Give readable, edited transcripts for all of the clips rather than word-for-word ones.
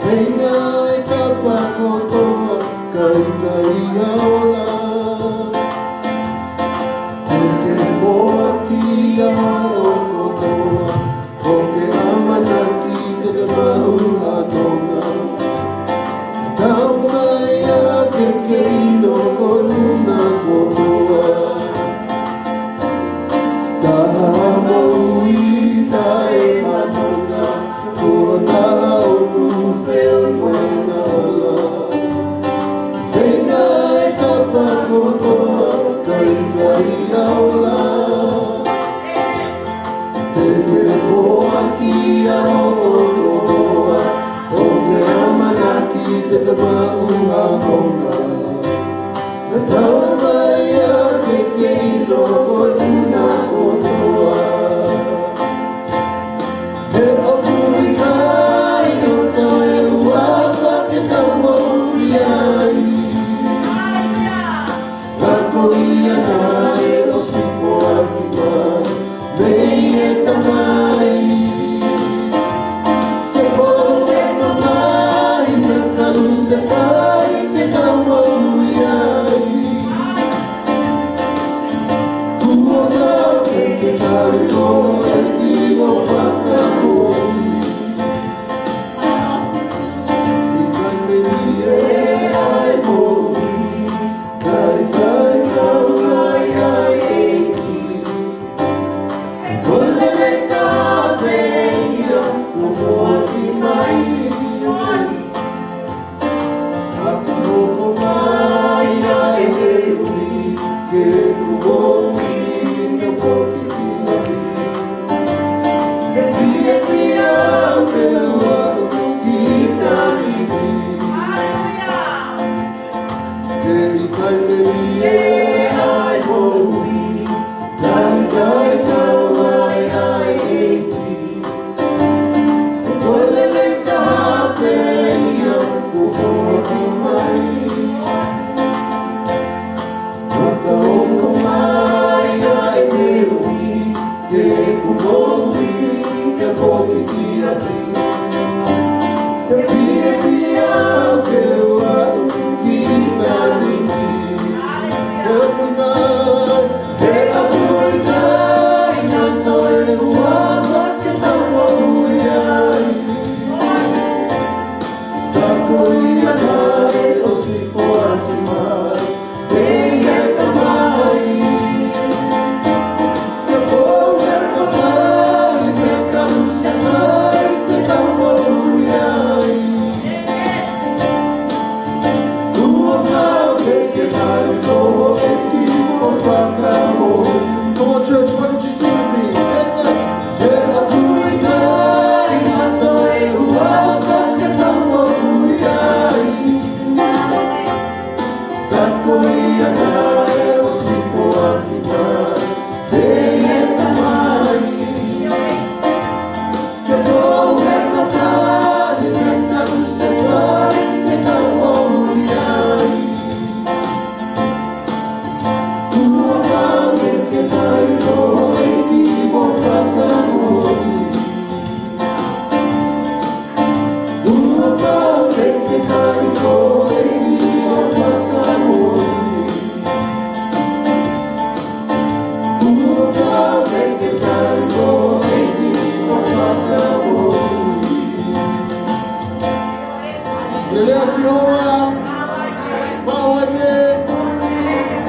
Seingai kapakotoa kai aula Eke moa ki aokotoa Koke amanaki te te mahu atonga Tau mai a ke keino o luna kotoa Taha moui tae manonga Kua taha o nufeo wena ala Whengai ka pakotoa kai aula Teke hoa ki aokotoa Oke amanaki te te mau hakonga Na tau mai a ke keino o luna kotoa He apuri kai o koe uawa ke tau mauri ai Kako ia nai o sipo aki mai Mei e tamai Te poro e mamai Me kalu se kai ke tau mauri ai Kua mau ke kari o e kigo whakahoi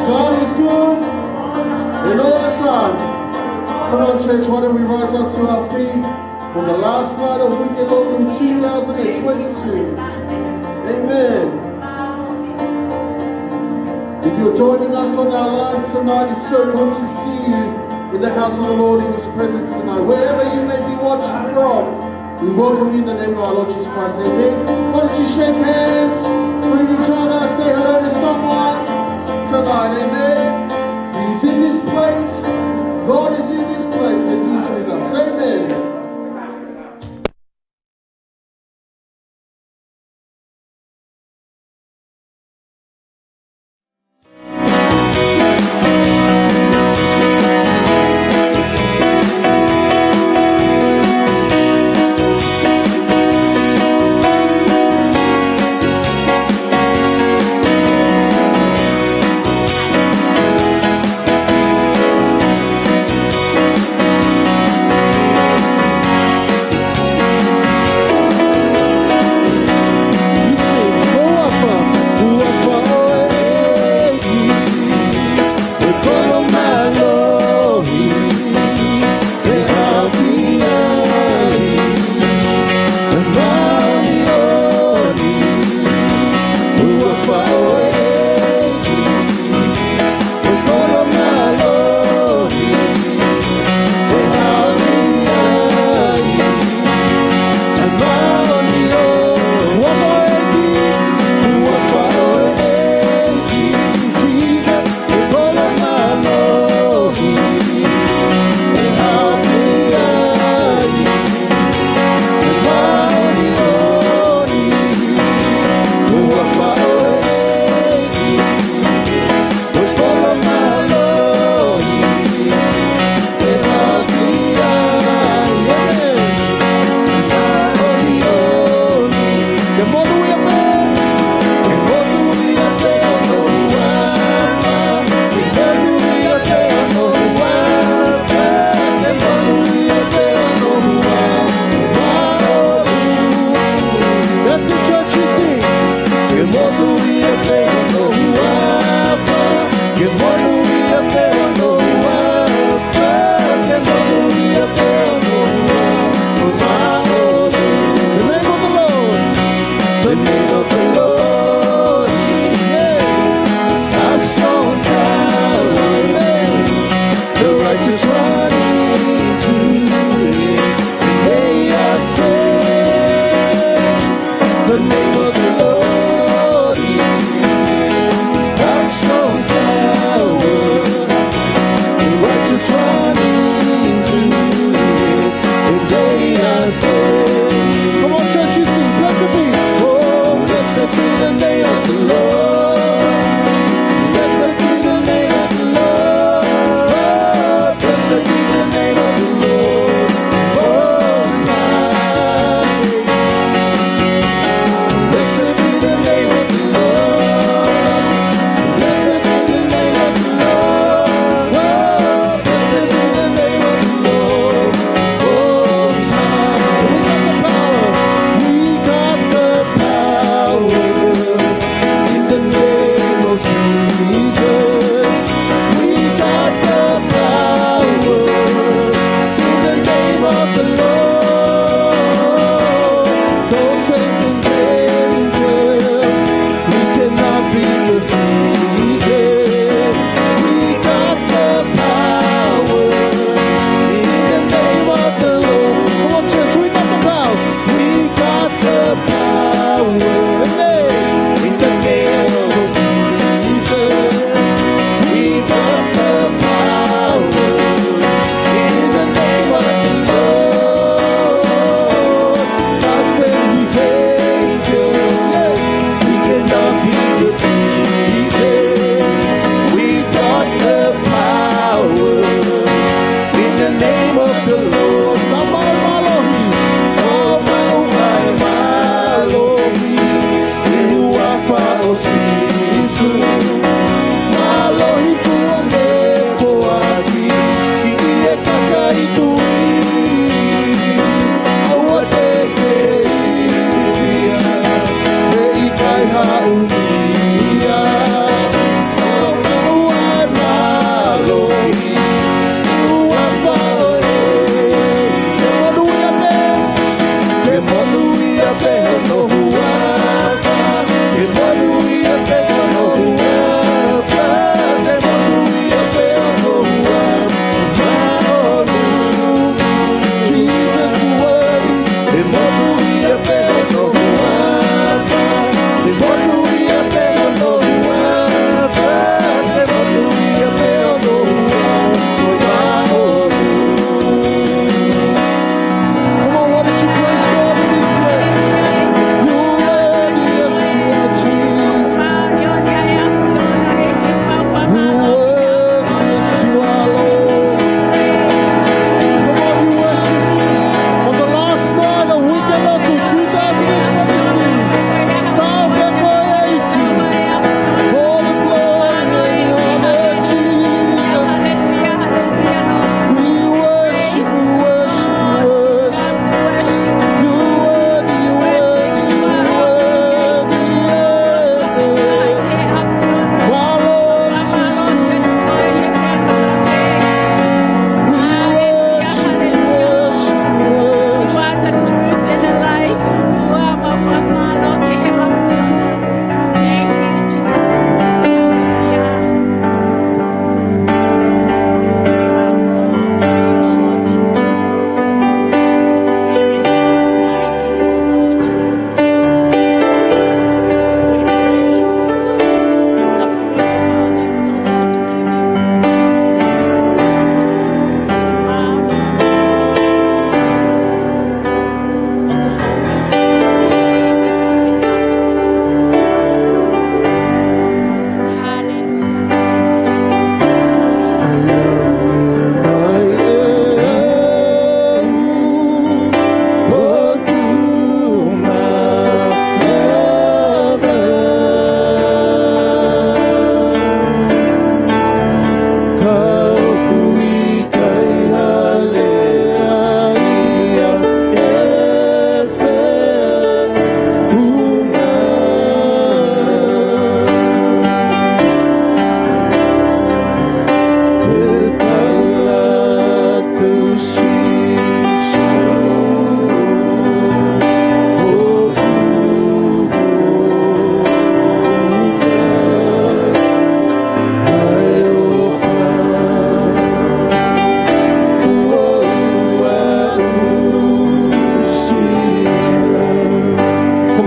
God is good and all the time. Come on, church, why don't we rise up to our feet for the last night of Weekend Lord through 2022. Amen. If you're joining us on our live tonight, it's so good to see you in the house of the Lord in His presence tonight. Wherever you may be watching from, we welcome you in the name of our Lord Jesus Christ. Amen. Why don't you shake hands with each other, say hello to someone tonight. Amen. He's in this place. God is in this place and He's with us. Amen.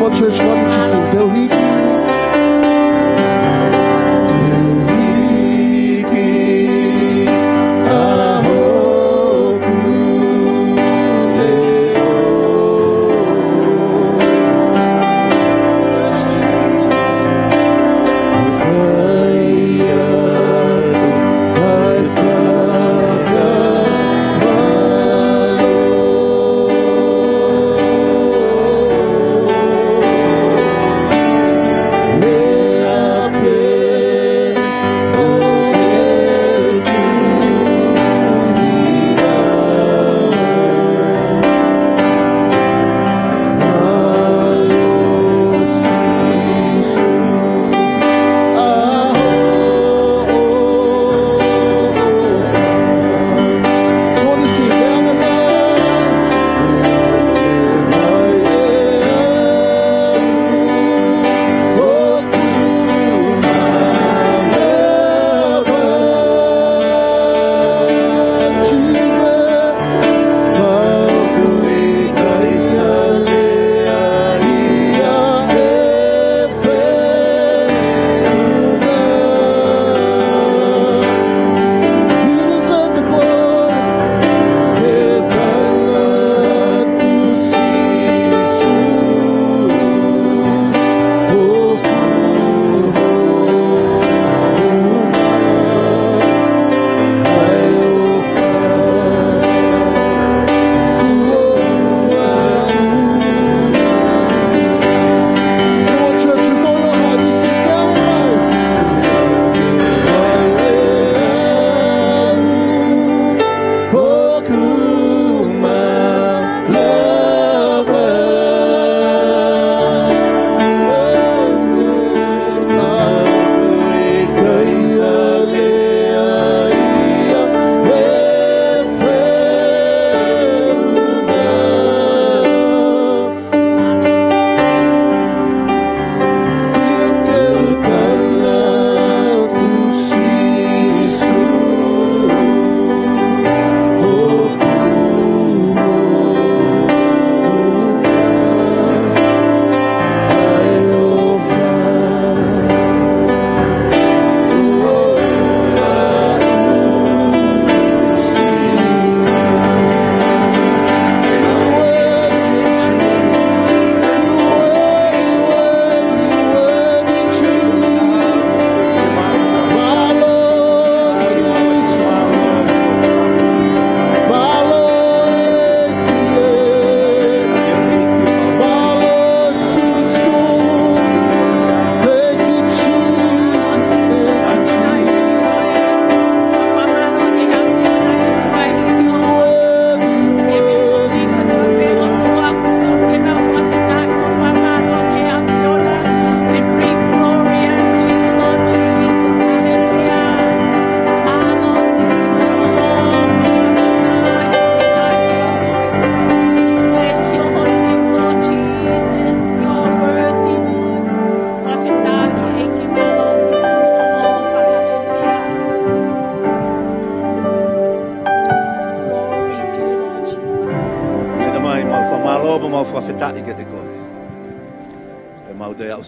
on, church, why don't you sing? Deu hiki.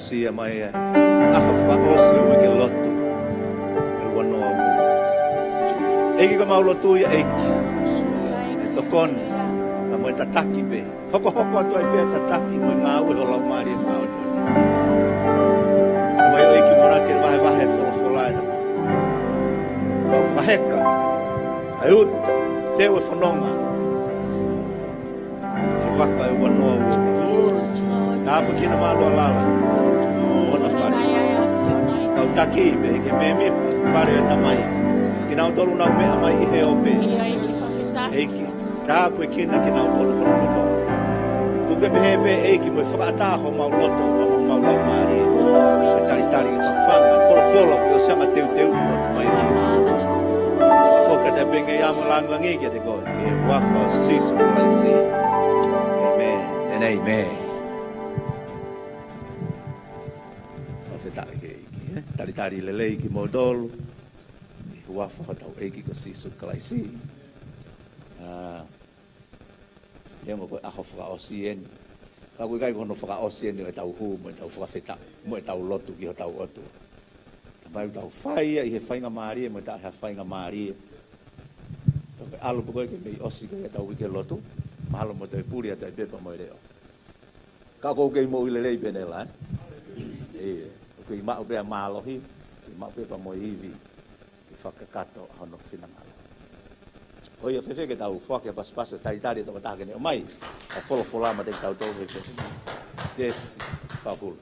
Sia mai aha whaosi wiki lotu e wanoa wu eki ka mau lotu ia eki e tokoni na moe tataki be hoko atu ai be tataki moe ngā ue ho lau maari e mau na moe o eki morake wahe whola e tamo au whaheka ai uta teo e whanonga e waka e wanoa wu tāpa kina mālua lala kau taki be ke me fare tamai kina tolu na me mai he ope eki tapu kina kina tolu hono to tu ke be eki mo frata ho mau loto mau lau mari ke tali ka fanga folo ke o sama teu mai foka te benga ya mo langi ke te ko e wafa sisu mai si amen and amen. Tari lelei ki modolu i huafa hatau eiki ko sisu kalaisi yengo ko aho fra osien Ka koe kai kono whakaosi ni e tau hu mo e tau whakawheta mo e tau lotu ki ho tau otu. Mai tau whaia i he whainga maari mo e tau he whainga maari. Alo po koe ke mei osi koe e tau wike lotu. Mahalo mo te puri a te pepa mo e reo. Ka kou kei mo i le rei bene la. Ko i mao pea maalohi. I mao pepa mo i hivi. I whakakato hono whinangalo. O ia whewhe ke tau whake paspasa taitari toko tahakene o mai. A wholo wholama te tau tau he whewhe. Yes, whakulu.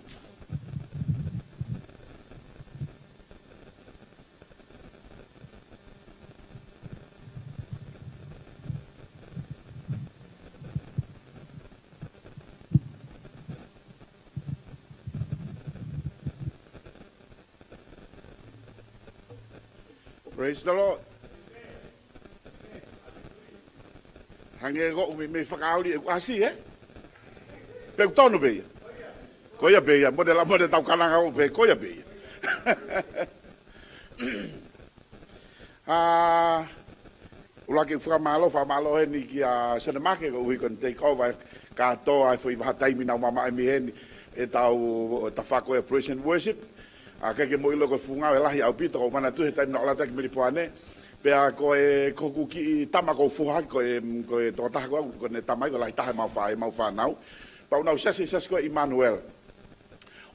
Praise the Lord. Hange go me whakauri e asi Pe tonu beia. Koia beia, mo de tau kananga o pe koia beia. Ula ke whamalo he ni ki a Senamake ko hui kon take over ka toa e whi taimi na mama e mi heni e tau ta whako e praise and worship. A ke mo ilo ko funga e lahi au pito ko mana tu he taimi na ola taki miri poane. Pea ko e koku ki tama ko fuha ko e to taha ko ne tamai ko lai taha mau fa nau pa nau sasi ko Emmanuel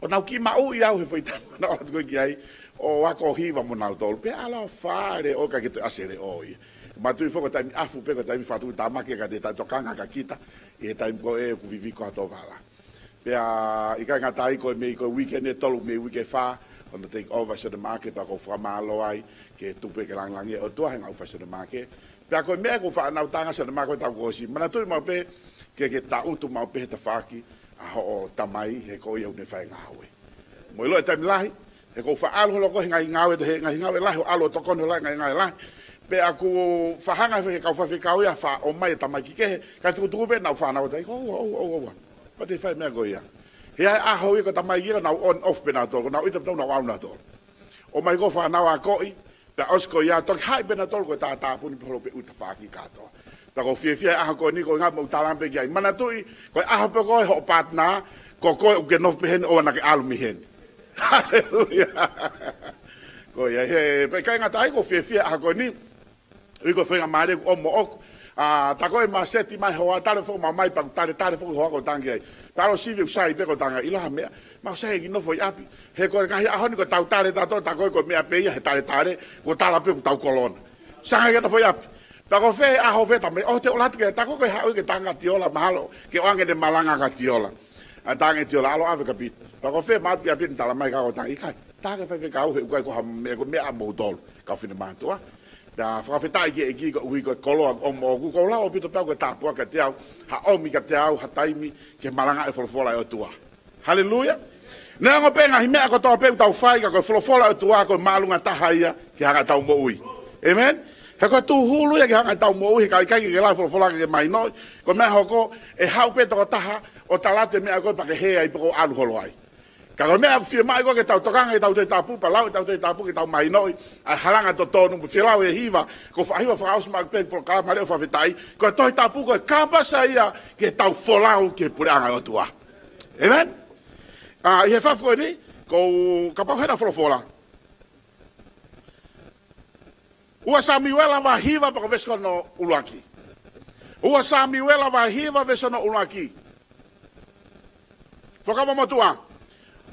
o nau ki mau ia he foi tama na ko ki ai o ako hiva mo nau tol pe ala fare o ka ke asere oi ma tu fo ko taimi afu pe ko taimi fatu tama ke ka de ta tokanga ka kita e taimi ko e ku vivi ko to vala pea i ka ngatai ko me ko weekend e tolu me weekend fa on the take over so the market pa ko whamalo ai ke tupe ke langlangi o tua henga ufa so the market pe ko me ko fa na tanga so the market ta ko si mana tu ma pe ke ta utu ma pe ta faki a ho tamai he ko ia ne fa ngawe mo lo ta milahi e ko fa alo lo ko henga ngawe de henga ngawe la ho alo to kono la ngawe la pe aku fa hanga fe ka fa ka ia fa o mai tamai ki ke ka tu pe na fa na o dai o what if I me go ia he a ho ko tamai ia na on off be na to na ita na wa na to o mai go fa na wa ko i ta osko ia to hai be na to ko ta pun polo pe uta fa ki ka to ta ko fie a ko ni ko nga mo talang pe ai mana tu ko a pe ko ho patna ko ke no pe hen o na ke alu mi hen haleluya ko ia he pe ka nga tai ko fie a ko ni i ko fenga mare o mo ok ta ko ma seti mai ho ta le fo ma mai pa ta le fo ho ko tangi taro sivi sai pe ko tanga ilo ha me ma sai ki no foi api he ko ka ha ni ko tau tare ta to ta ko me ape ia he tare ko tala pe ko tau kolona sai no foi api pa ko fe a ho fe ta me o te ola ke ta ko ha o ke tanga tiola mahalo ke o ange de malanga ka tiola a tanga tiola alo ave ka bit pa ko fe ma api ta la mai ka ko tanga i kai ta ke fe ka o he ko ha me ko me a mo dol ka fina ma to da fra feta ki ko wi ko kolo o mo ko la o pito pa ko ta po ka te au ha o mi ka te au ha taimi ke malanga e folofola e tua haleluya na ngo pe nga hime ko to pe tau fai ka ko folofola e tua ko malunga tahaia ke ha tau mo ui amen he ko tu hulu ya ke ha tau mo ui ka ke la folofola ke mai no ko me ho ko e ha pe to taha o talate me ko pa ke he ai po alu holo ai ka me a fie mai ko ke tau tokanga tau te tapu pa lau tau te tapu ke tau mai noi a haranga to tonu fie lau e hiva ko fa hiva fa aus ma pe por ka mare fa vetai ko to tapu ko kapa saia ke tau folau ke puranga o tua amen ia fa ko ni ko ka pa hera fola ua Samuela va hiva pa ko vesko no ulaki ua Samuela va hiva vesko no ulaki foka mo tua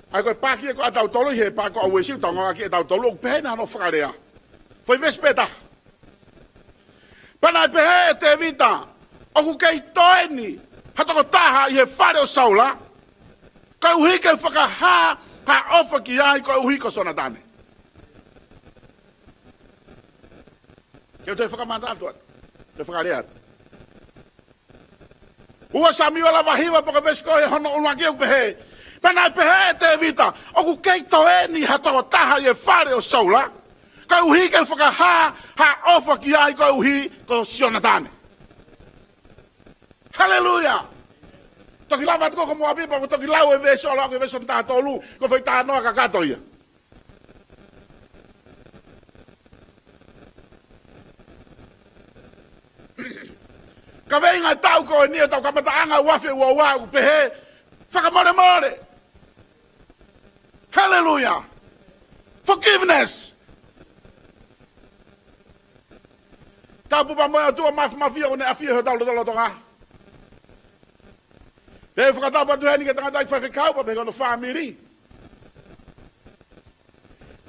ai ko paki ko atau tolo he pa ko awesi tonga ki atau tolo pe na no frarea foi vespeta pana pe te vita o ku kai toeni hato ko taha i he fare o saula ka uhi ke faka ha ofa ki ai ko uhi ko sona dane eu te faka mandato te frarea ua Samuela va hiva pa ko vesko e hono una ki pe he Pana pe te vita o ku kei to ni hato taha ye fare o saula ka uhi ke faka ha ofa ki ai ko uhi ko sionatane haleluya to ki lava ko mo abi pa to ki lawe ve so la ke ve so ta to lu ko foi ta no ka ka to ia ka venga tau ko ni tau ka mata anga wa fe wa pe Whakamore. Hallelujah. Forgiveness. Tapu pa moe atua mafia o ne afia ho talo tonga. Pe whakatapa tu heni ke tangata i whawhekau pa pe kono family.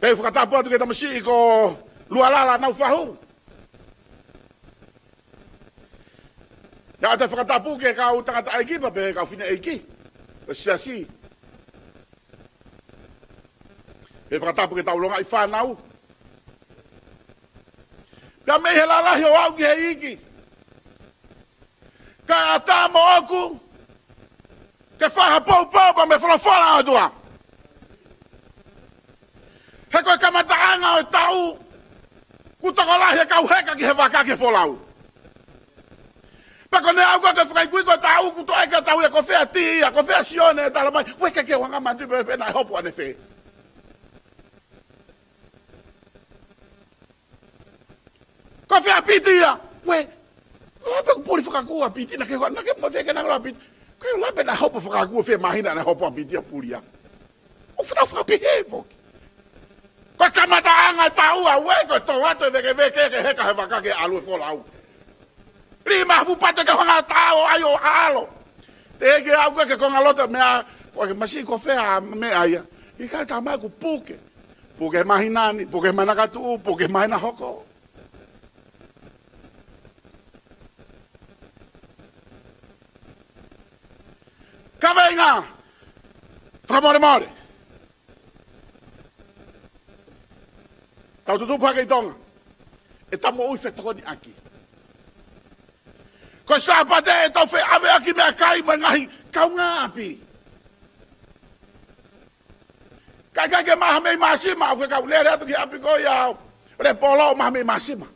Pe whakatapa tu ke tamasi ko lualala nau whahu. Ya te whakatapu ke kau tangata aiki pa pe kau whina aiki. Pe siasi. Pe whakatapu ke taulonga i whanau. Pea mei he lalahi o au ki he iki. Ka ata mo oku. Ke whaha pou pa me whanawhana atua. He koe kamataanga o tau. Kutokolahi e kau heka ki he waka ke wholau. Pako ne au koe ke whakaikui koe tau. Kuto eka tau e ko whea tia, ko whea sione e talamai. Weke ke wanga mandi pe na hopu ane whee. Ko whea pitia. We, lape ku puri whakakua piti. Na ke mo wheke na ngula piti. Ko lape na hopu whakakua whea mahina na hopu a piti a puria. O whena whakapihe whoki. Ko kamataanga tau a we ko to wato veke ke heka he waka ke alu e wholau. Rima hupate ke whanga tau ayo alo. Te ke au ke konga loto mea. Ko ke masi ko whea mea ia. I kai tamai ku puke. Puke mahinani, puke manakatu, puke mahina hoko. Kavenga! Whakamore. Tau tutupu hake i tonga. E tamo ui whetokoni aki. Ko sāpate e tau whe ave aki mea kai ma ngahi kau ngā api. Kai ke maha mei masima. Whe kau lere atu ki api ko iau. Re polo maha mei masima.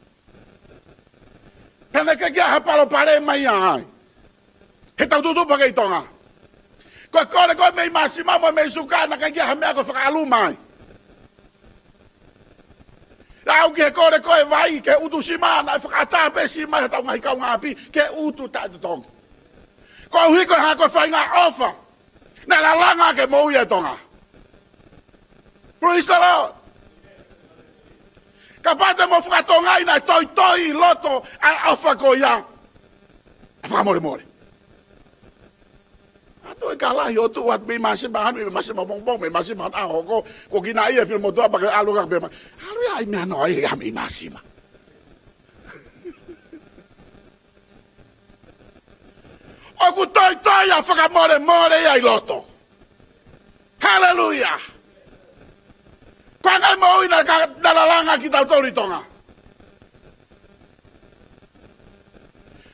Pene ke kia hapalo pare mai ai. He tau tutupu hake i tonga. Ko kore ko mei masima mo mei sukana ka kia hamea ko whakalu mai. Au ke kore ko e vai ke utu simana e whakatape sima e tau ngahi kau ngapi ke utu tatu tonga. Ko hiko ha ko whainga ofa. Na la langa ke mou ia tonga. Praise the Lord. Ka pate mo whakatonga ina toi loto a ofa ko ia. Whakamore. Ato e kalahi o tu at me masima hanu me masima bongbong me masima aho ko kina ia film moto apa ke alu ka be alu ya me no ai me masima o ku toi ya whakamore ia i loto. Hallelujah. Kanga mo ina ka dalalanga ki tau tonga.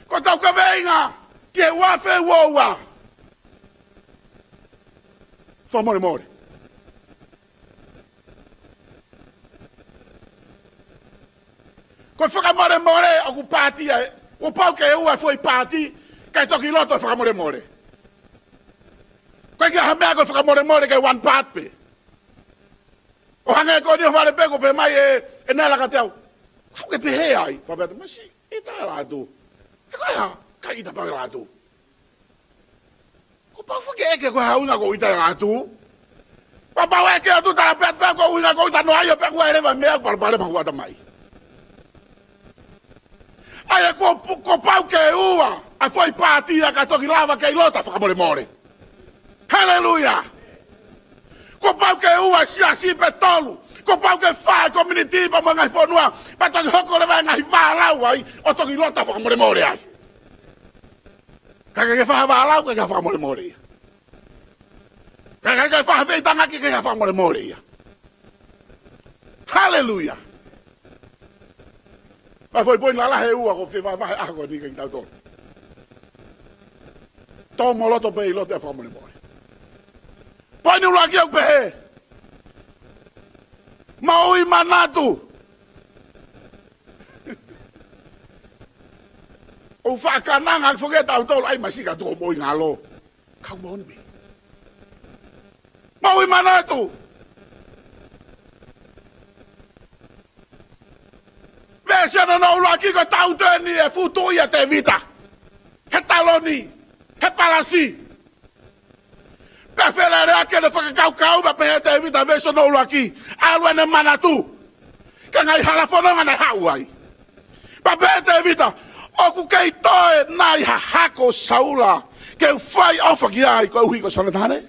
Ko tau ka venga ke wafe wowa. Whamore. Ko whakamore o ku pāti e. O pau ke ua foi pāti. Kai toki loto whakamore. Ko kia hamea ko whakamore ke one part pe. O hange ko ni whare peko pe mai e nela ka teo. Hau ke pehe ai. Pabeta, masi, ita e rātu. E kai ha, kai ita pa rātu. Ko whake eke ko haunga ko ita rātu. Papa weke atu tara pet ko uinga ko ita no aio pe ko ere va mea pare mahuata mai. Ai ko pau ke ua. Ai foi pātia ka toki lava ke ilota whakamore. Hallelujah. Ko pau ke ua si petolu. Ko pau ke whae community pa mga whanua. Pa toki hoko le vai ngai wālau ai. O toki ilota whakamore ai. Kaka ke whaha wālau ke whakamore ia. Kaka ke whaha veitanga ke whakamore ia. Hallelujah. Ai foi poin lala he ua ko whiwa wahe ako ni kei tau tō. Tō moloto pe i lote a whakamore. Poin ula ki au pe he. Maui manatu. O whakananga ki whaketa au tōlu. Ai masika tuko moi ngalo. Kau monbi. Maui manatu. Vese no ula ki ko tau tēni e futu ia te vita. He taloni. He palasi. rea ke le whakakau ma pehe te vita veso no laki. Alua ne manatu. Ka ngai halafononga na hauai. Pa pehe te vita. Oku kei toe nai hako saula. Ke whai ofa ki ai ko uhi ko sanatane.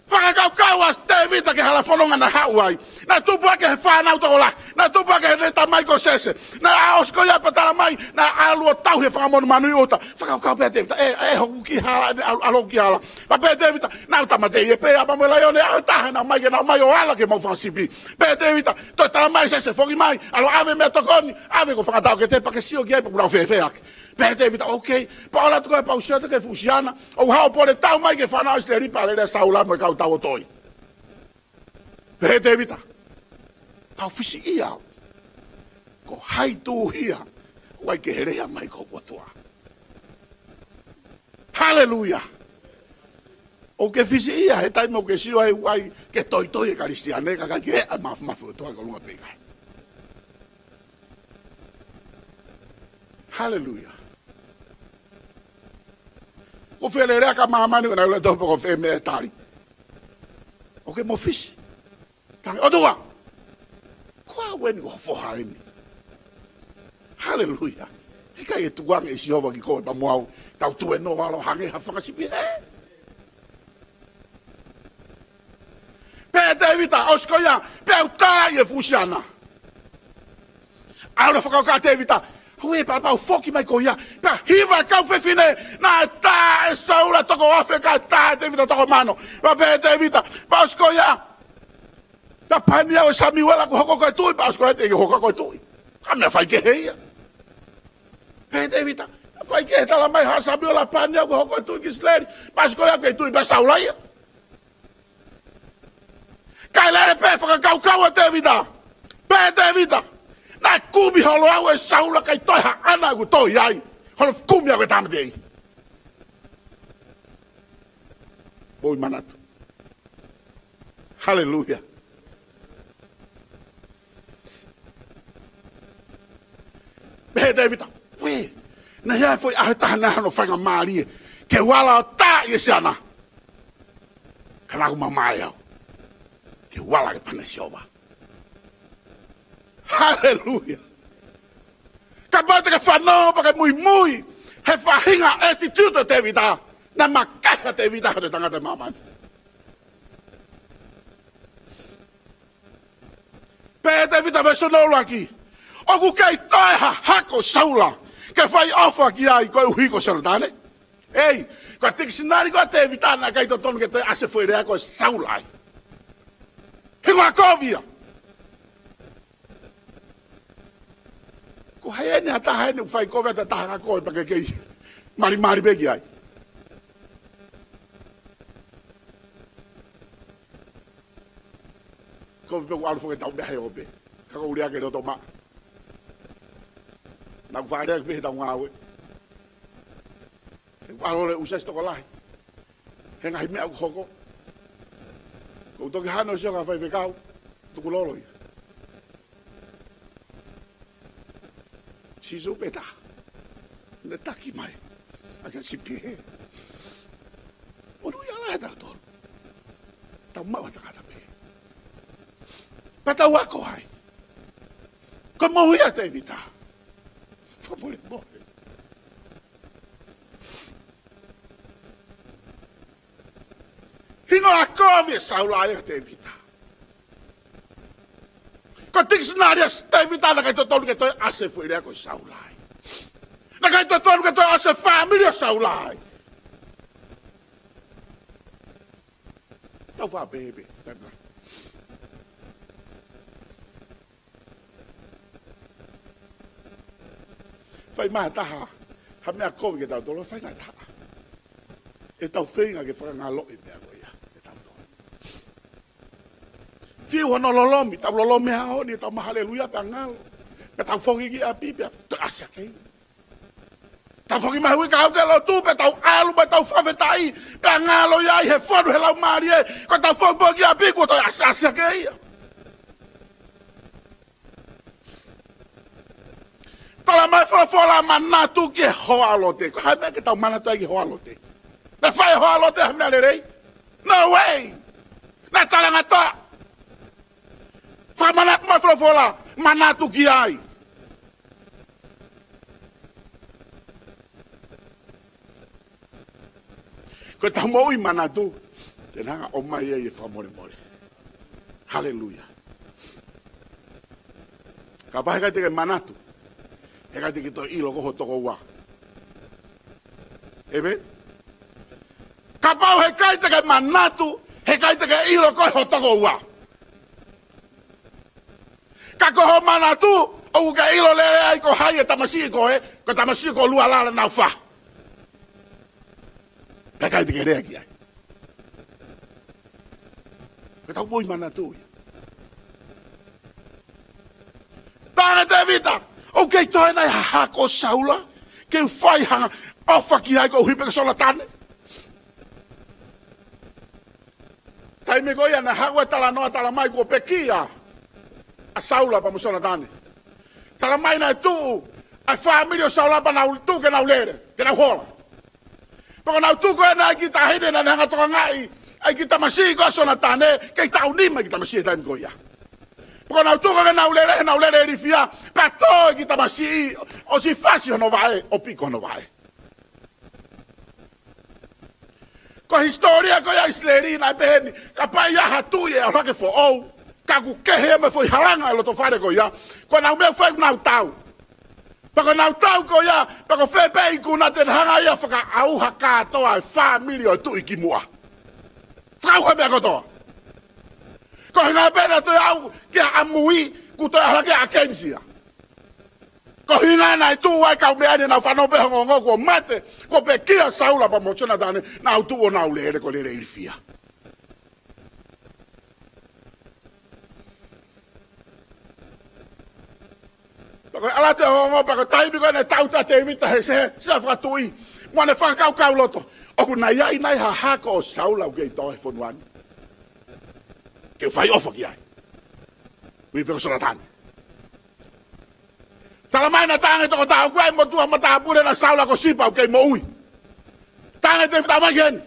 Whakakau as te vita ke halafononga na hauai. Na tupu ake he whanau toko la. Na tupu ake he reta mai ko sese. Na aosko ia patara mai. Na alua tau he whakamonu manui ota. Whakakau pēr te vita. Hoku ki hala. Aloku ki hala. Pa pēr te vita. Nau tamate i e pēr apamo la ione. Tahe na mai ke na mai o ala ke mau whangasipi. Pēr te vita. Toi tara mai sese whoki mai. Alo ave mea tokoni. Ave ko whakatau ke te pake sio ki ai pa kurau whewheake. Pēr te vita. Ok. Pa ola tuko e pausiata ke fusiana. O hao pore tau mai ke whanau isle ripa le rea saula mo e kau tau o toi. Pēr te vita. Pau fisi ia. Ko hai tū hia. Wai ke herea mai ko watua. Hallelujah. O ke fisi ia. He taimo ke sio ai wai ke toi e karistiane. Ka ke hea mafu toa ka lunga peka. Hallelujah. Ko whele rea ka mahamani wana ula topo ko whe mea tari. O ke mo fisi. Tangi o tua. Kwa weni ko foha eni. Hallelujah. Hika e tuanga e siova ki koe pa muau. Tau tue no walo hange ha whakasipi. Pea te evita, osko ia. Pea uta i e fusiana. Aula whakauka te evita. Hui pa mau foki mai ko ia. Pea hiva kau whewhine. Na ta e saula toko afe ka ta te evita toko mano. Pea te evita. Pa osko ia. Ta pania o sami wala ko hoko ko tui pas ko te hoko ko tui. Kame fai ke heia. Pe David, fai ke tala mai ha sami wala pania ko hoko tui ki sleri. Pas ko ya ke tui pa saulai. Kai lere pe fa kau kau David. Pe David. Na kumi holo au e saula kai toi ha ana ku toi ai. Holo kumi au tamde. Boi manatu. Hallelujah. He David, we, na ia foi a tahana no whanga maari ke wala ta i siana. Kana kuma mai au. Ke wala ke pane siova. Hallelujah. Ka bate ke whanau pa ke mui. He whahinga attitude David. Na makaha David ha te tangata mamani. Pe David a veso no laki. Oku kei toi ha hako saula. Ke whai ofa ki ai koe uhi ko sanatane. Ei, koe tikisinari koe te vitana kei to tonu ke toi ase wherea koe saulai. Hingoa kovia. Ko hei ene ha taha ene whai kovia te taha koe pa ke kei mari begi ai. Koe pe alfo ke tau mehe ope. Kako uria ke roto maa. Na whaarea ki pehe tau ngāwe. He whalole usas toko lahi. He ngahi mea ku hoko. Kou toki hano sio ka whai whekau. Tuku loloi. Siso peta. Ne taki mai. Aka sipi he. Onu ia lahe tau tolu. Tau mawa takata pehe. Pata wako hai. Ko mohu ia te evita. Fapole mohe. Hino a kovi saula aia te evita. Ko dictionarias te evita na kai to tolu ke toi ase fuirea ko saula ai. Na kai to tolu ke toi ase familia saula ai. Tau wha bebe. Fai maha taha, ha mea kovi ke tau tolo, fai ngai taha. E tau whenga ke whaka lo e mea koia, e tau tolo. Whiu hono lolomi, tau lolomi haoni, tau mahaleluia pe ngalo. Pe tau whongi ki a pipia, tu asia kei. Tau whongi mahi wika hau ke lo tu, pe tau alu, pe tau whawhetai, pe ngalo iai, he whonu he lau maari e, ko tau whongi po ki a piku, tu asia kei. Tau tala mai fola manatu ke hoa lote. Ko hai me ke tau manatu ai ke hoa lote. Na fai hoa lote ha me rei. No way. Na tala ngata. Fa manatu mai fola manatu ki ai. Ko tau mo I manatu. Te nanga o mai e fa more more. Hallelujah. Ka pai ka te ke manatu. E ka te ki to ilo ko toko wa. Ebe? Ka pau he kai te ke manatu, he kai te ke ilo ko toko wa. Ka ko ho manatu, o ke ilo le ai ko hai e tamasi ko ko tamasi ko lua la na fa. Ka kai te ke rea ki ai. Ka tau moi manatu. Tāne te vita. Okay, toi nai haha ko saula. Ke whai hanga. Ofa ki hai ko hipe ka sola tane. Tai me goia na hawa tala noa tala mai ko pekia. A saula pa mo sola tane. Tala mai na tu. A familia saula pa na tu ke na ulere. Ke na hola. Pako na tu ko na ki ta hede na hanga toka ngai. Ai ki ta masi ko sola tane. Ke ta unima ki ta masi tai me goia. Pako na tu ko na ulere rifia. Pa to ki ta masi. O si fasi no vai. O piko no vai. Ko historia ko ya isleri na beheni. Ka pa ya hatu ye ala ke fo o. Ka ku ke he me foi halanga lo to fare ko ya. Ko na me foi na tau. Pako na tau ko ya, pako fe pe ku na te hanga ya faka au haka to ai family o tu ikimua. Frau ko be ko to. Ko nga be na to au ke amui ku to ala ke akensia. Ko hinga na tu ai ka me ani na fa no be ngo ko mate ko pe kia saula pa mo chona dane na tu o na ulere ko le ilfia. Ko ala te ngo pa ko tai bi ko na tauta te vita he se fra tui. Mo ne fa kau loto. O ku na ia ina ha ko saula ke to e fonwan. Ke fai ofa ki ai. Wi pe ko sona tan. Tala mai na tange to ta ko mo tu mata pure na saula ko sipa ke mo ui. Tange te vita ma gen.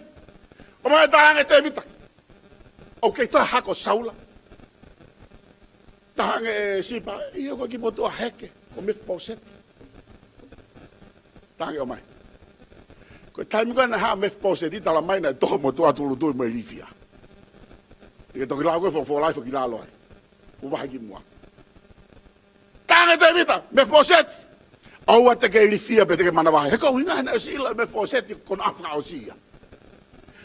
O mo tange te vita. Okay, to ha ko saula. Tange sipa io ko ki mo tu heke. Ko me poset. Tange o mai. Ko time ko na ha me poset di tala mai na to mo tu atulu tu me lifia. Ke to la ko for life ki la lo ai. U va ki mo. Tange te vita, me poset. Au te ke lifia pe te ke mana vai. Ko hinga na sila me poset kon afra osia.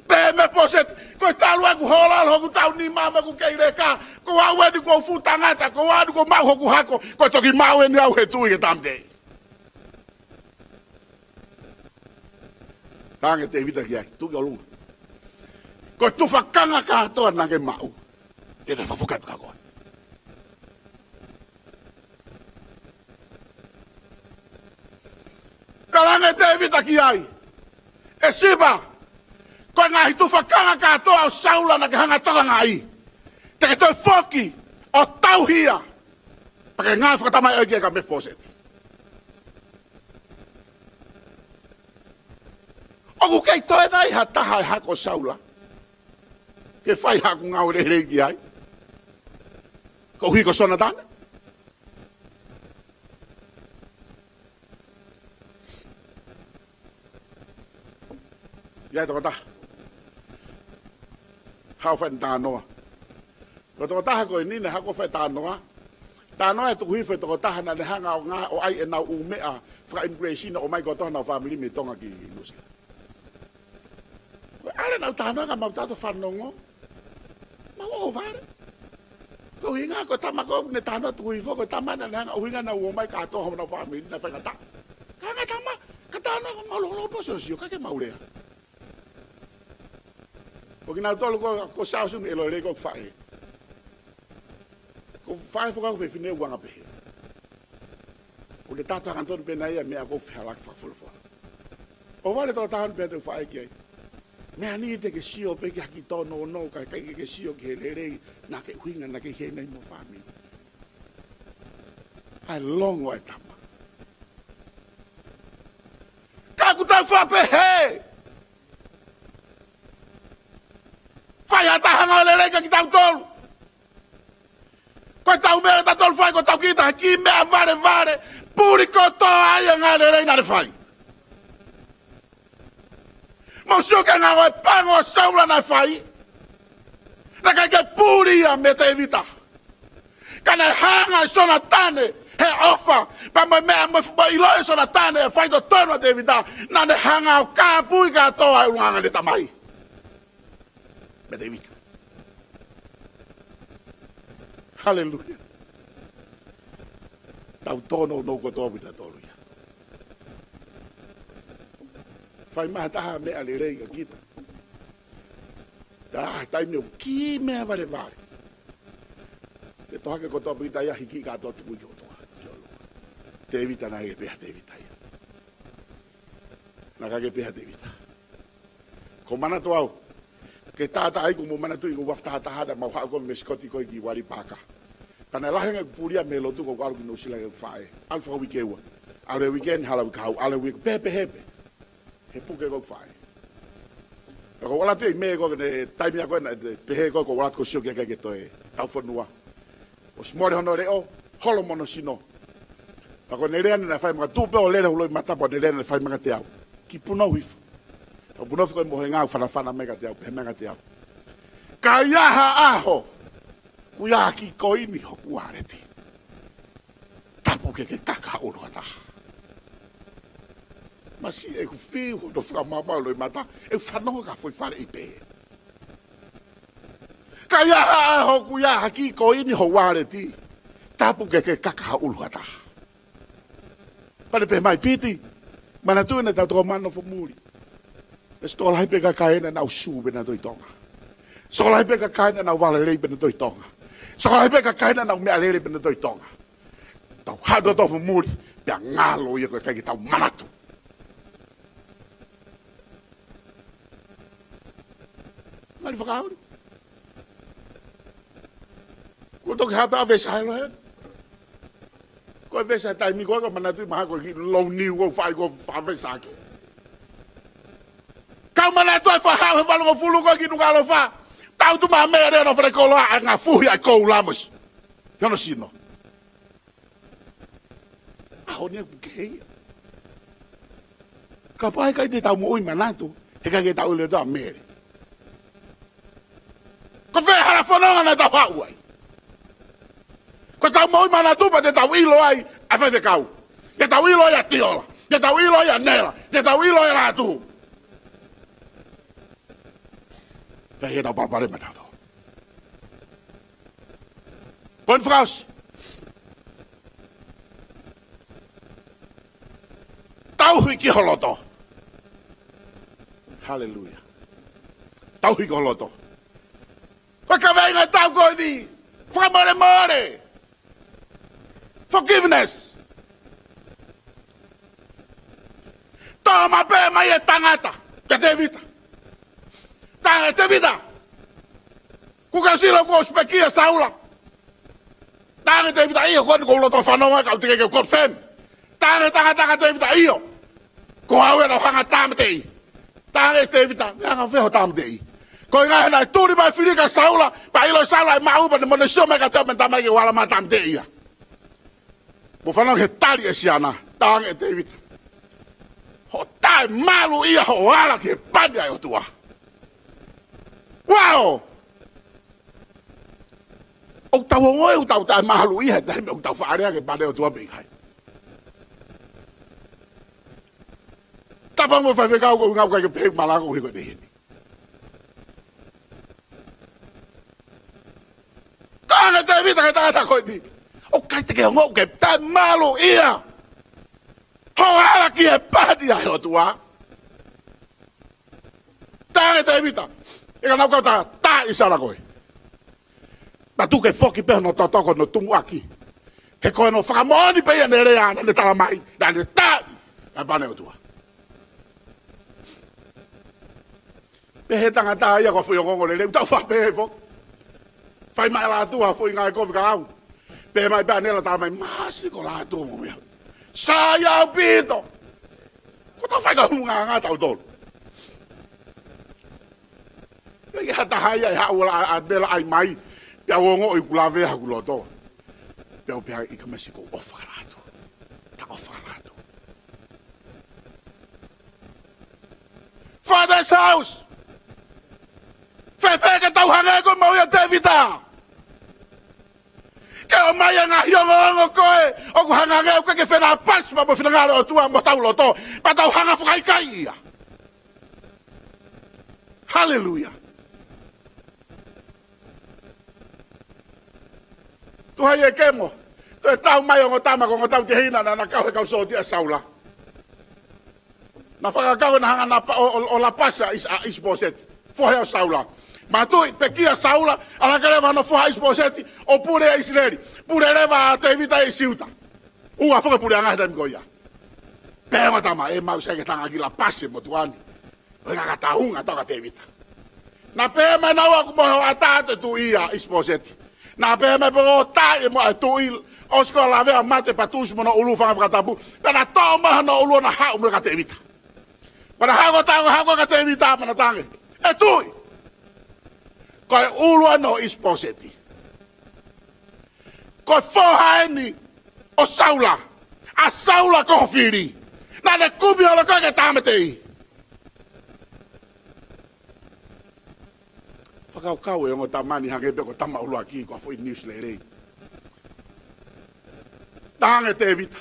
Pe me poset, ko talu aku hola ho ku tau ni mama ku ke reka. Ko awe di ko futangata, ko adu ko mau ho ku hako, ko to ki mau ni au he tu ke tamde. Tange te vita ki ai, tu ke olunga. Ko tu fakanga ka to na ke mau. Te fa fukat ka ko. Kalanga te vita ki ai. E siba. Ko nga hitu fakanga ka to au saula na ke hanga toka ngai. Te ke toi foki o tauhia. Pake nga whakatamai ege ka me poset. Oku kei toi nai ha taha e hako saula. Ke whai haku ngau re reiki ai. Ko hui ko sona tane. Iai toko taha. Hau whain tānoa. Ko toko taha koe nina hako whai tānoa. Tānoa e tuku hiwhai toko taha na le hanga o ngā o ai e nau umea whaka immigration o mai ko toha nau whamili me tonga ki Nusia. Koe ale nau tānoa ka mau tātou whanongo. Mau o vare. Ko hinga ko tamako ne tānoa tuku hiwhai ko tamana le hanga o hinga nau o mai ka toha nau whamili na whakata. Ka ngā tama, ka tānoa ko maulolo poso sio, ka ke maurea. Ko kina tolo ko sausu ni elo le ko fai. Ko fai fo ko fine wanga pe. O le tata kan ton pe na ia me ko fala fa fo. O vale to tan pe te fai ke. Me ani te ke sio pe ki to no ka ke sio ke le na ke huinga na ke he nei mo fami. Ai long wa tapa. tau whapehe. Whai atahanga o le reika ki tau tolu. Koe tau mea ta tolu whai ko tau kita ki mea vare. Puri ko toa ai ngā le reina le whai. Mausuke ngā koe pango saula na whai. Na kai ke puri a me te evita. Kana hanga sona tane. He ofa, pa mai mea mo iloe sona tane e whai to tono te evita. Na ne hanga o kā pui ka toa e uranga le tamai. Me te evita. Hallelujah. Tau tono no ko toa wita tolu ia. Whai maha taha mea le rei ka kita. Tai meu ki mea vare. Le tohake ko toa wita ia hiki ka toa tuku i o toa. Te evita na ke peha te evita ia. Na ka ke peha te evita. Ko mana to au. Ke tata ai ko mo mana tu i ko wafta tahada mau ha ko me skoti ko ki wali paka. Kana lahenga puria me lo tu ko alu no sila ke fae. Alfa wi kewa. Ale weekend hala ka ale wi pepe hepe. He puke ko fae. Ko wala te me ko ne taimi ko na pehe ko wala ko sio ke to e. Tau fonua. O smore hono le o holo mono sino. Ako ne rea na fai mga tupe o lera huloi matapo ne rea na fai mga te au. Ki puno hifu. O puno fiko mo henga whanawhana mega te au, pe mega te au. Ka iaha aho. Ku iaha ki koini ho kuareti. Tapo ke kaka ulu hata. Masi e ku fiu no whakamama loi mata. E whanoa ka foi whare i pe. Ka iaha aho ku iaha ki koini ho kuareti. Tapo ke kaka ulu hata. Pare pe mai piti. Mana tu na tau mano fo muri. Sto lai pe ka kaina na usu be na doi tonga. So lai pe ka kaina na wala le be na doi tonga. So lai pe ka kaina na me ale be na doi tonga. Tau hado to fo muri. Pe ngalo ye ko kai tau manatu. Mari fakau. Ko to ka pa ve sai lo he. Ko vesa tai mi ko manatu ma ko lo ni ko fai ko fa vesa ki. Ka manatu fa ha fa lo fulu ko ki no fa. Tau tu ma me re no fre ko lo nga fu ya ko lamos. Yo no sino. Ah oni ke. Ka pai ka de tau mo i manatu. E ka ke tau le do mere. Ko fe ha fo no na ta fa uai. Ko tau mo mana tu pa te tau ilo ai a fe de kau. Te tau ilo ai a tiola. Te tau ilo ai a nela. Te tau ilo ai a tu. Fe he tau parpare matado. Bon fraus. Tau hui ki holoto. Hallelujah. Tau hui ki holoto. Ko ka venga tau ko ni. Famore more. Forgiveness. Toma pe mai e tangata. Te te vita. Tanga te vita. Kuka silo ko spekia saula. Tanga te vita io kon ko lo to fanonga ka te ke kon fem. Tanga te vita io. Ko awe no hanga tamte. Tanga te vita. Nga fe ho tamte. Ko nga na turi mai filika saula, pa ilo saula mau pa mo so me ka te men tamai wala ma tamte ia. Mo whanau he tari e siana, tāng e David. Ho tae malu ia ho ala ki he pandi ai o tua. Wow! O tau ongoe o tau tae malu ia, tae me o tau whaarea ki pandi o tua pikai. Tapa mo whawhekau ko ngau kai ke pek malako hiko ni hini. Tāng e David a ke tāta koe ni. O kai te ke ngau ke tae malu ia. Ho ala ki he pandi ai o tua. Tāng e David a. E ka nau kau tā isara koe. Na tu ke foki peho no totoko no tumu aki. He koe no whakamoni pe ia nere ana ne tala mai. Na ne tai. Na pane o tua. Pe he tanga tā ia ko fui o kongo le leu. Tau whapehe fok. Whai mai la tua fui ngai kofi ka au. Pe mai pēa nela tala mai. Masi ko la tua mo mea. Sa iau pito. Ko Ko fai ka hunga tau tol. Ia hata hai ai haula a dela ai mai. Pia wongo i kulave ha kuloto. Pia i ka mesiko ofarato. Ta ofarato. Father's house. Fefe ka tau hanga ko mau ya Davida. Ka mai nga hiongo koe o ku hanga ngeu ke fena pas ma mo fina ngalo tua mo tau loto. Pa tau hanga fukai kai. Hallelujah. Tuhai e kemo. Te tau mai o tama ko tau te hina na kau kau so ti Saula. Na faka kau na hanga na o la pasa is boset. Fohe o Saula. Ma tu pekia Saula ala kale va no fohe is boset o pure Israeli. Pure leva te vita e siuta. Ua foka pure anga da ngoia. Pema tama e mau se ke tanga ki la pase mo tuani. O ka ta unga ta te vita. Na pema na wa ko mo ata tu ia is boset. Na pema po ta e mo tu il osko la vea mate patus mo no ulu fanga katabu. Pena toma no ulu na ha mo ka te vita. Para hago ka te vita mana tange. E tu. Ko ulu no is poseti. Ko fohaeni o Saula. A Saula ko firi. Na le kubi o ka ke tametei. Fakau e ngo tamani hange be ko tama ulu aki ko foi news lere. Tange te vita.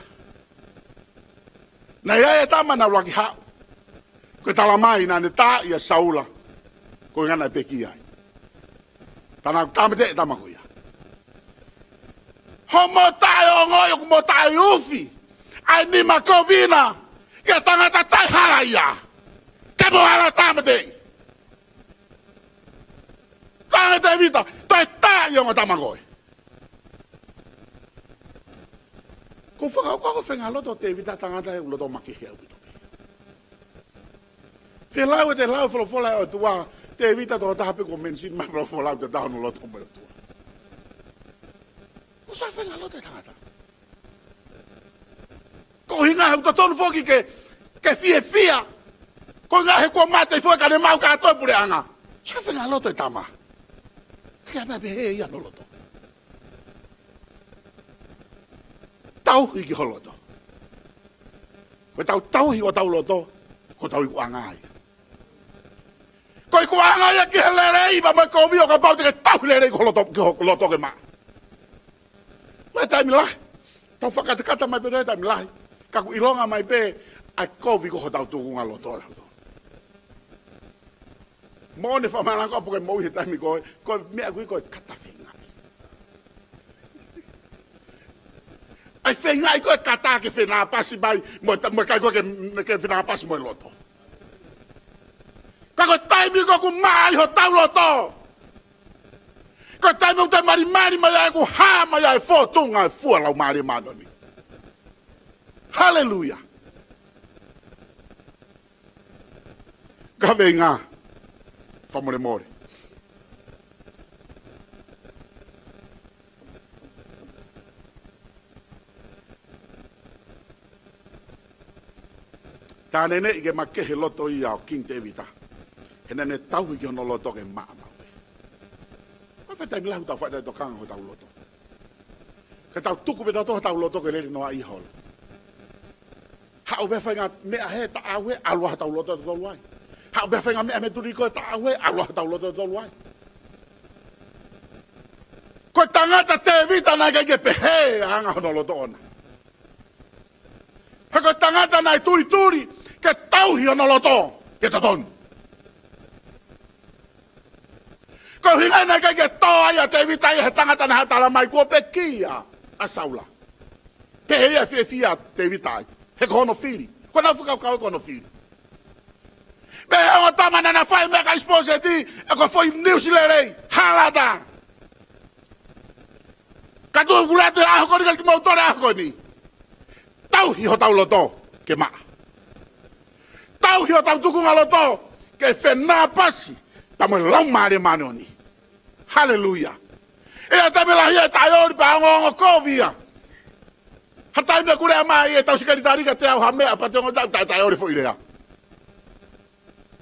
Na ia e tama na ulu ha. Ko talamai na ne ta ia Saula. Ko ngana peki ai. Tana tamete tama ko ia. Homo tai o ngoyo ko mo tai ufi. Ai ni makovina. Ke tanga ta tai haraya. Ke mo ala tamete. Tange te vita. Tai ta ia ngo tama ko. Ko faka ko fenga loto te vita tanga ta loto makihe u. Te lau te lau fola o tua te evita to tape ko mensin ma fola te dau no loto mo tua. O sa fenga lote tata. Ko hinga to ton foki ke fia. Ko nga he ko mate fo ka de mau ka to pure anga. Sa fenga lote tama. Ke na be he ya no loto. Tau hi ki holoto. Ko tau hi o tau loto. Ko tau i anga ai. Koi kuanga ia ki helerei ba mai ko vio ka pau te tau helerei ko loto ke ma. Lai tai mila. Tau whakatakata mai pe tai mila. Ka ku ilonga mai pe ai ko vi ko tau tukunga loto. Mo ne fa mala ko porque mo hi tai mi ko me agui ko kata finga. Ai finga ko kata ke fena pasi bai mo kai ko ke fena pasi mo loto. Kako taimi ko ku mai ho tau loto. Ko taimi ko mari mai ku ha mai fo tunga fu la mari manoni. Hallelujah. Gavenga. Famole more. Tanene ige makehe loto ia King David. Hena ne tau ki ono loto ke maa mau. Ka feta mi lahu tau fata to kanga ho tau loto. Ka tau tuku beta to tau loto ke leri noa i holo. Ha o befa nga me ahe ta awe alwa tau loto to luai. Ha o befa nga me turi ko ta awe alwa tau loto to luai. Ko tangata te vita na ke pehe hanga hono loto ona. Ha ko tangata na turi ke tau hi ono loto ke taton. Ko hinga na ke toa ya te vita ia tangata na hatala mai ko pekia a Saula. Pe ia fia te vita. He ko no fili. Ko na fuka ko no fili. Be o tama na fai me ka esposa ti e ko foi New Zealand halada. Ka tu gulato a ko ni mo tora ko ni. Tau hi ho tau loto ke ma. Tau hi ho tau tuku ngaloto ke fena pasi. Tamo lau mare manoni. Hallelujah. E a tabela hia tai ori pa ngongo kovia. Hatai me kure mai e tau sikari tarika te au hamea pa te ngonda tai ore fo ilea.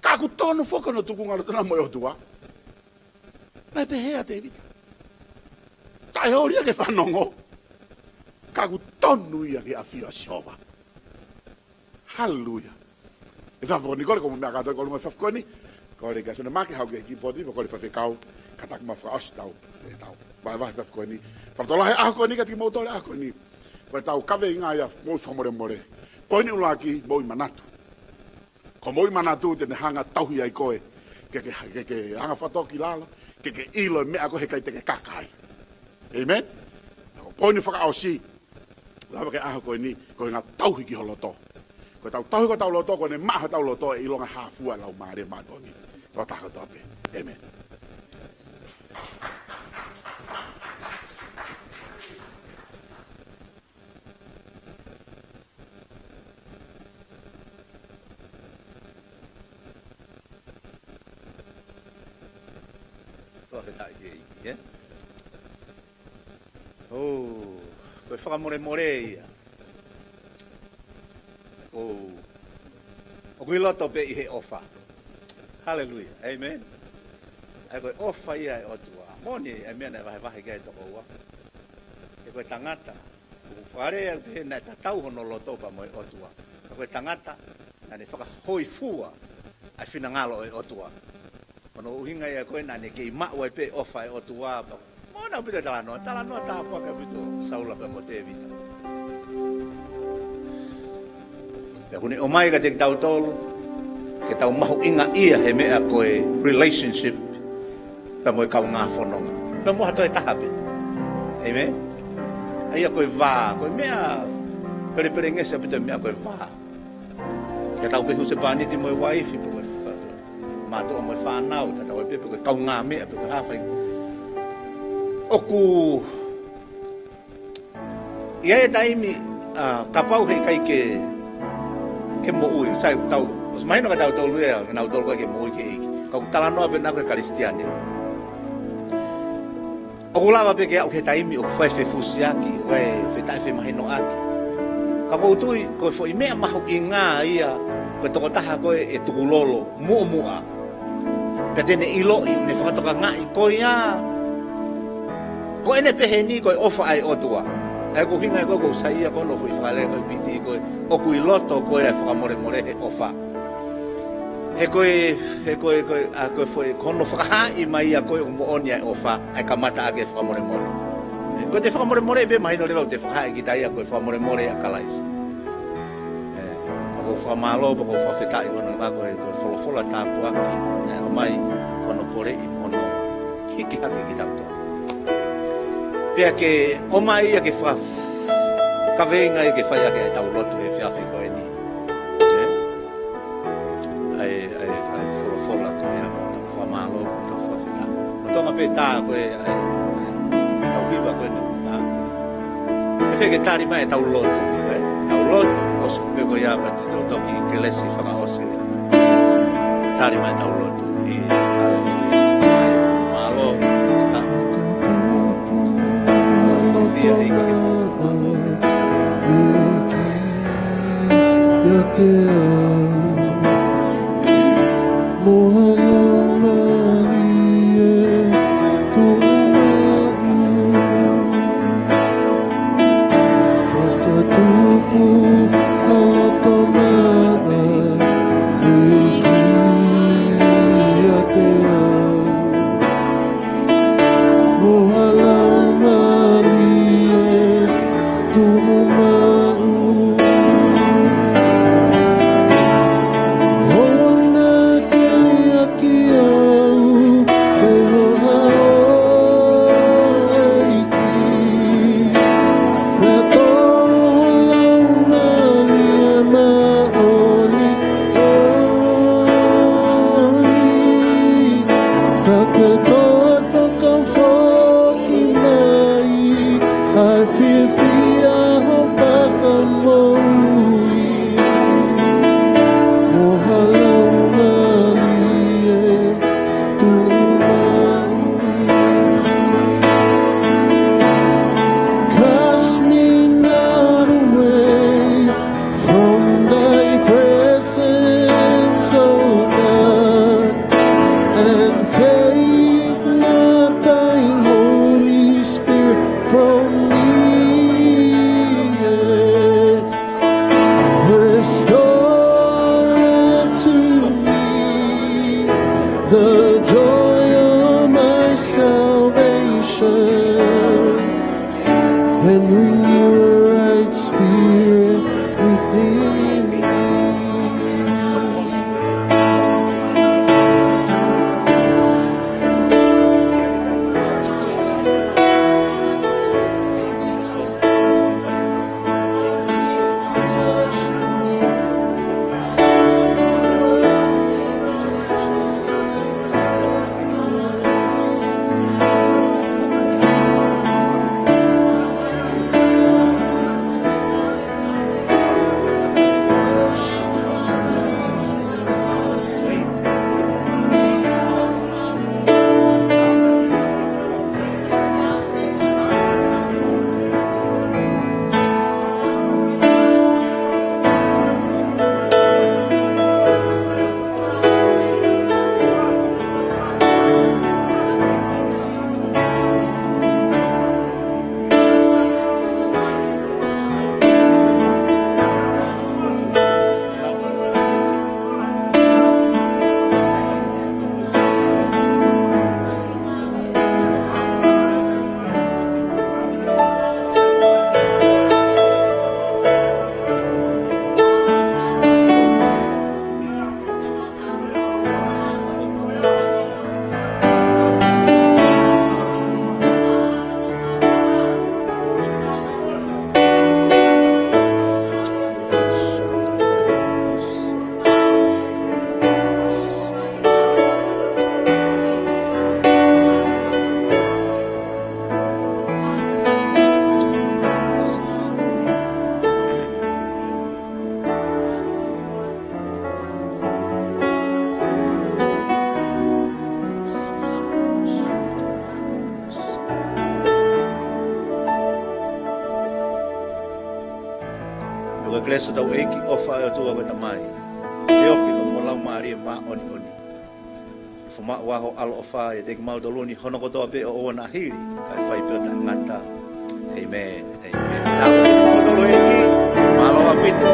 Ka ku tonu foka no tuku ngalo tana mo yotua. Na pe hea David. Tai ore ke fanongo. Ka ku tonu ia ke afia siova. Hallelujah. E fa fo ni kole ko me ka to ko mo fa ko ni. Ko le ka so na make ha ke ki podi ko le fa fe kau katak ma fra ostau e tau. Vai fa ko ni. Fa to la ha ko ni ka ti mo to la ko ni. Vai tau kave inga ia mo famore more. Poini ulaki mo i manatu. Ko mo i manatu te ne hanga tauhi ai koe. Ke hanga whatoki lalo. Ke ilo e mea kohe kai te ke kakai. Amen? Poini whaka au si. Lawa ke aho koe ni. Koe ngā tauhi ki holoto. Koe tau tauhi ko tau loto. Koe ne maha tau loto e ilonga hafua lau maare mātoni. Koe tako tope. Amen. Oh, koe whakamore ia. Oh, o kui loto pe i he ofa. Hallelujah, amen. Ai koe ofa ia e otua. Moni e mea vahe kai toko ua. E koe tangata. Kuku whare pe na ta tau hono loto pa mo e otua. E koe tangata, na ne whakahoi fua. Ai whina ngalo e otua. Kono uhinga ia koe na ne kei maua pe ofa e otua pa. Mona pita talanoa tāpua ka pito saula pe mo te vita. Pea kune o mai ka te tau tolu, ke tau mahu inga ia he mea koe relationship, pe mo e kau ngā whanonga. Pe mo hato e tahape. Amen? Aia koe vā, koe mea pere ngese pita mea koe vā. Ke tau pehu se pāniti mo e waifi, pe koe mātoa mo e whānau, ka tau e pe koe kau ngā mea, pe koe hawhai. Oku ia e taimi kapau hei kai ke mo ui sai tau os mai no ka tau tolu ia na tolu ka ke mo ui ke iki ka talanoa pe na ko kristiane o lava pe ke au ke taimi o fai fe fusiaki o fe tai fe mai no aki ka ko tui ko fo i mea mahu inga ia ko to taha ko e tukulolo mua pe tene ilo i ne fa to ka ngai ko ia ko ene pehe ni ko ofa ai otua. Ai ko hinga ko saia ko no foi fale ko piti ko o ku iloto ko e fa more he ofa. He ko a ko foi ko no fa i mai a ko mo onia ofa ai kamata age fa more. Ko te fa more be mai no le te fa ki tai ko fa more a kalais. Ko fa malo ko fa feta i no ko fola ta po aki. Mai ko no pore i mono. Hiki ki tauto. Pea ke o mai ia ke wha ka venga i ke whai ake e tau lotu he whiawhi ko e ni. Ai whola ko e ako tau whamalo ko tau whawhita. No tonga pe tā ko e tau hiwa ko e no tā. E wheke tāri mai e tau lotu. Tau lotu o skupe ko ia pati tau toki ke lesi whaka osile. Tāri mai tau lotu. Eu te amo, Mohala Maria, tu Fakatupu alatoma, eu te amo, Mohala Maria, tu Glesa tau eiki ofa e tua koe tamai. Feo ki mo lau maari e ma oni oni. Fuma waho alo ofa e teki mau doloni hono kotoa pe o ona hiri. Kai whai peo ta ngata. Amen. Amen. Tāko te mo dolo eiki. Malo apito.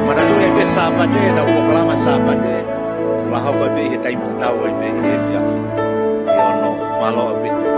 Manatu e pe sapate, tau o kalama sapate. Lahau koe pe he taim tatau e pe he fiafi. I ono malo apito.